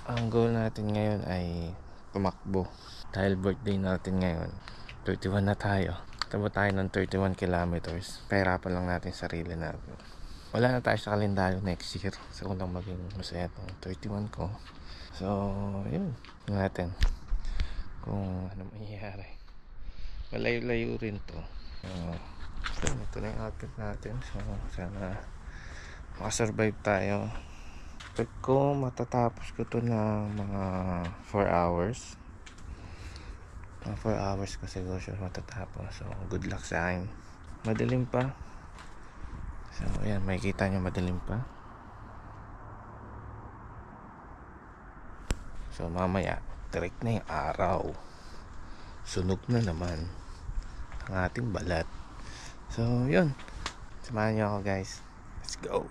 Ang goal natin ngayon ay tumakbo. Dahil birthday natin ngayon, 31 na tayo. Tabo tayo ng 31 kilometers. Pahirapan lang natin sarili natin. Wala na tayo sa kalendaryo next year. So kung lang maging masaya itong 31 ko. So yun natin kung ano mangyayari. Malayo-layo rin to. Ito na yung outfit natin. So sana makasurvive tayo. Pag ko matatapos ko to ng mga 4 hours. 4 hours ko siguro siya matatapos. So good luck sa akin. Madilim pa. So ayan, makikita nyo madilim pa. So mamaya direct na yung araw. Sunog na naman ang ating balat. So yun, samahan nyo ako guys. Let's go.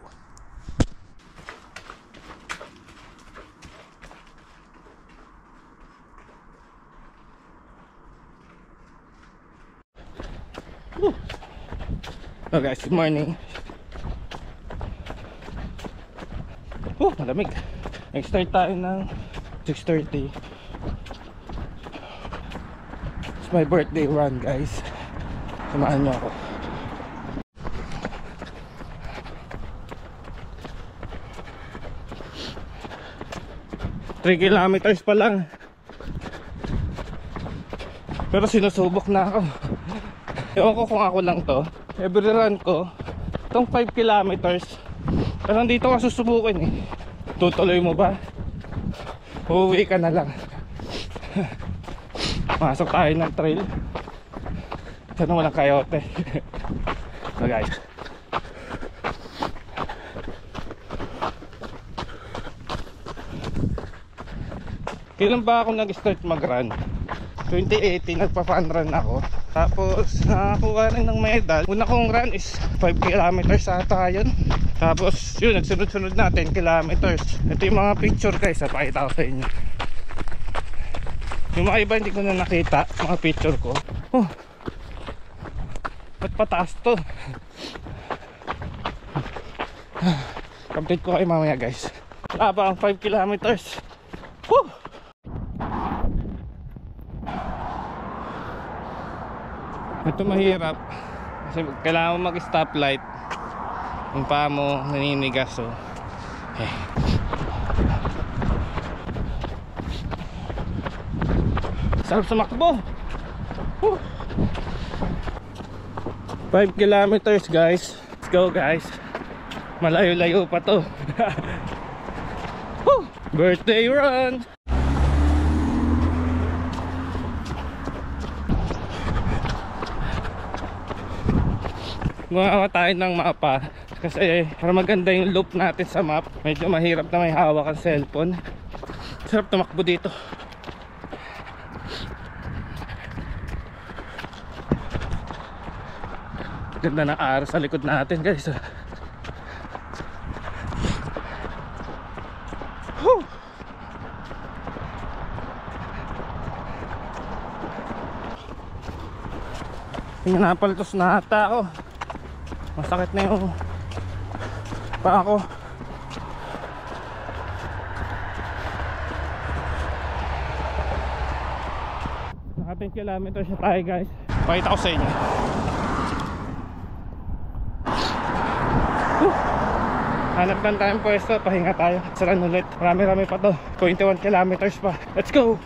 Oh guys, good morning. Malamig. Nag-start tayo ng 6:30. It's my birthday run guys. Samahan nyo ako. Three kilometers pa lang. Pero sinusubok na ako. Ewan ko kung ako lang to. Every run ko itong 5 kilometers. Pero dito ka susubukin eh. Tutuloy mo ba? Uuwi ka na lang. Masok tayo ng trail. Sana walang coyote. So guys, kailan ba ako nag-start mag-run? 2018 nagpa-fun run ako. Tapos nakakuha rin ng medal. Una kong run is 5 kilometers ata yun. Tapos yun, nagsunod-sunod na 10 kilometers. Ito yung mga picture guys, napakita ko sa inyo. Yung mga iba hindi ko na nakita, mga picture ko. Ba't pataas to? Update ko kayo mamaya guys. Wala pa ang 5 kilometers. Ito mahirap kasi kailangan mo mag-stoplight. Yung paa mo naninigas. So sarap sumakbo. 5 kilometers guys. Let's go guys. Malayo-layo pa to. Birthday run. Gumawa tayo ng mapa kasi para maganda yung loop natin sa map. Medyo mahirap na may hawak ang cellphone. Sarap tumakbo dito. Ganda ng araw sa likod natin guys. Napaltos na ata ako. Masakit na yung paa ko. Naka 10 kilometers na tayo guys. Pakita ko sa inyo. Hanap lang tayong pwesto, pahinga tayo. Saran ulit. Marami-rami pa to. 21 kilometers pa. Let's go!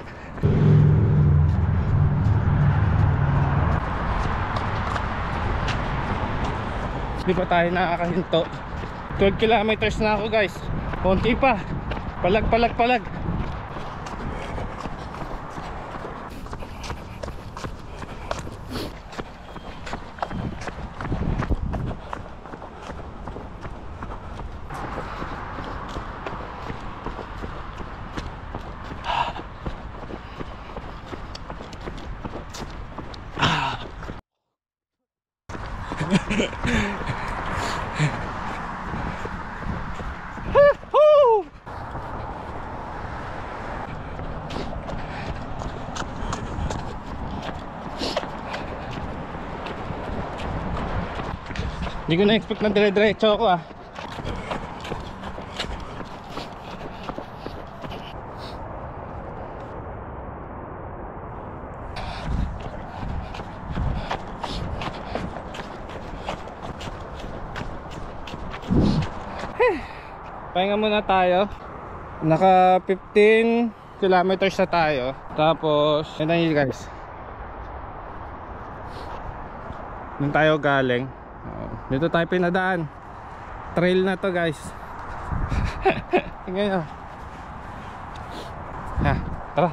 Hindi pa tayo nakakahinto. 12 kilometers na ako guys. Konti pa. Palag. Hindi ko na-expect na dire-diretso ako Pahinga muna tayo. Naka 15 kilometers na tayo. Tapos, yun na yun guys. Doon tayo galing. Dito tayo pinadaan. Trail na to guys. Tingnan nyo. Ha, tara.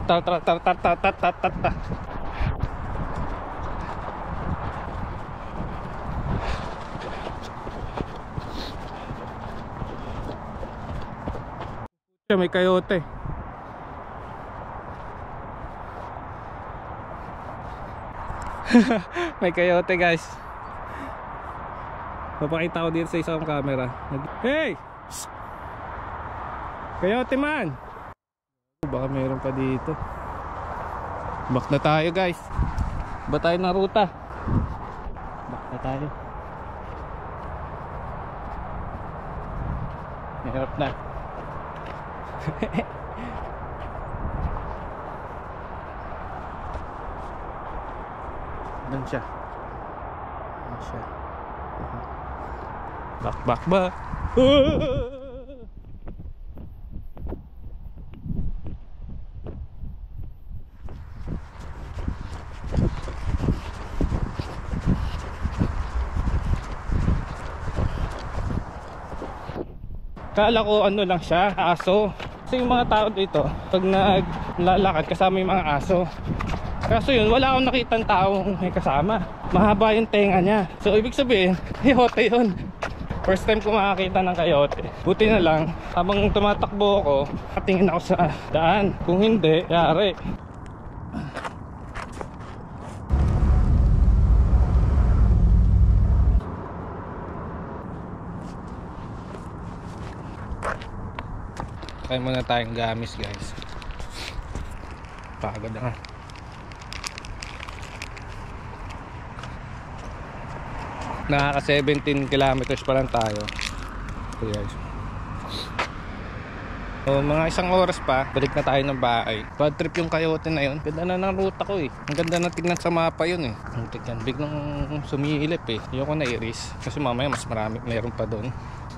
May coyote. May coyote guys. Papakita ko dito sa isang camera. Hey! Shh! Coyote man! Baka meron pa dito. Back na tayo guys. Ba tayo na ruta? Back na tayo. Mahirap na. Doon siya. Doon siya. Back. Kala ko ano lang siya, aso. Kasi yung mga tao dito, pag naglalakad kasama yung mga aso. Kaso yun, wala akong nakitang taong may kasama. Mahaba yung tenga niya. So ibig sabihin, coyote yun. First time ko makakita ng coyote. Buti na lang, habang tumatakbo ako, katingin ako sa daan. Kung hindi, yari. Kaya muna tayong gamis guys. Pagod na. Nakaka 17 kilometers pa lang tayo. Okay guys. So, mga isang oras pa, balik na tayo ng bahay. Bad trip yung coyote na yun. Ganda na ng ruta ko eh. Ang ganda na tignan sa mapa yun eh. Ang tignan, biglang sumilip eh. Ayoko na i-risk. Kasi mamaya mas marami, mayroon pa doon.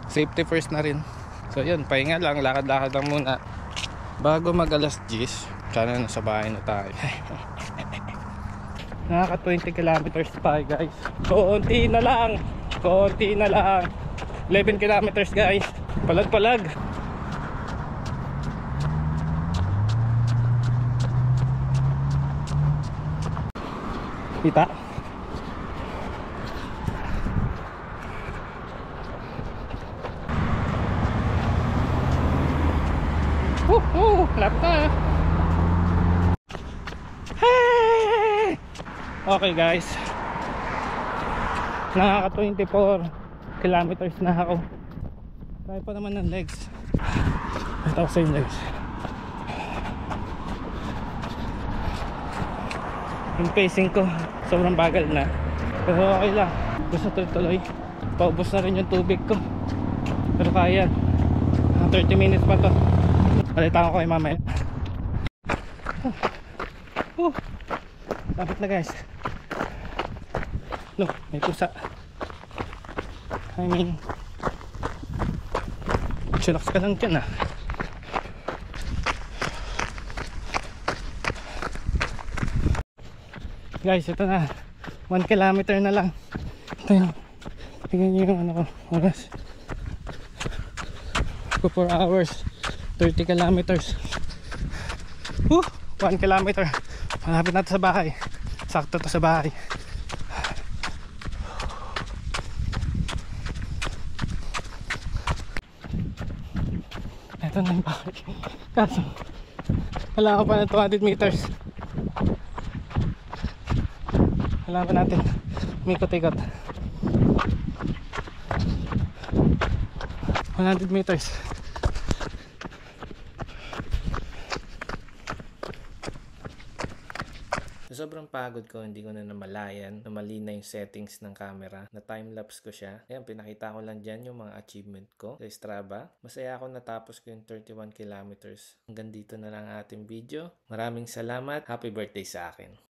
Safety first na rin. So yun, pahinga lang, lakad-lakad lang muna. Bago mag alas 10, sana nasa bahay na tayo. Nakaka 20 kilometers tayo guys. Konti na lang. 11 kilometers guys. Palag. Kita? Lap na. Hey! Okay guys, nakaka 24 kilometers na ako. Kaya pa naman ng legs. Ito sa yung legs. Yung pacing ko sobrang bagal na, pero okay lang. Gusto tuloy. Paubos na rin yung tubig ko, pero kaya. 30 minutes pa to. Balitaan ko kayo mamaya. Dapat na guys. No, may pusa. I mean, chillax ka lang dyan ah. Guys, ito na. 1 kilometer na lang. Ito yung, tingnan nyo yung ano ko, oras. 4 hours, 30 kilometers. 1 kilometer. Malapit na ito sa bahay. Sakto to sa bahay. Ito na yung bahay. Kaso wala ko pa ng 200 meters. Wala pa natin umikot-ikot. 100 meters. Sa sobrang pagod ko, hindi ko na namalayan na mali na yung settings ng camera, na time-lapse ko siya. Ayan, pinakita ko lang dyan yung mga achievement ko sa Strava. Masaya ako natapos ko yung 31 kilometers. Hanggang dito na lang ating video. Maraming salamat. Happy birthday sa akin.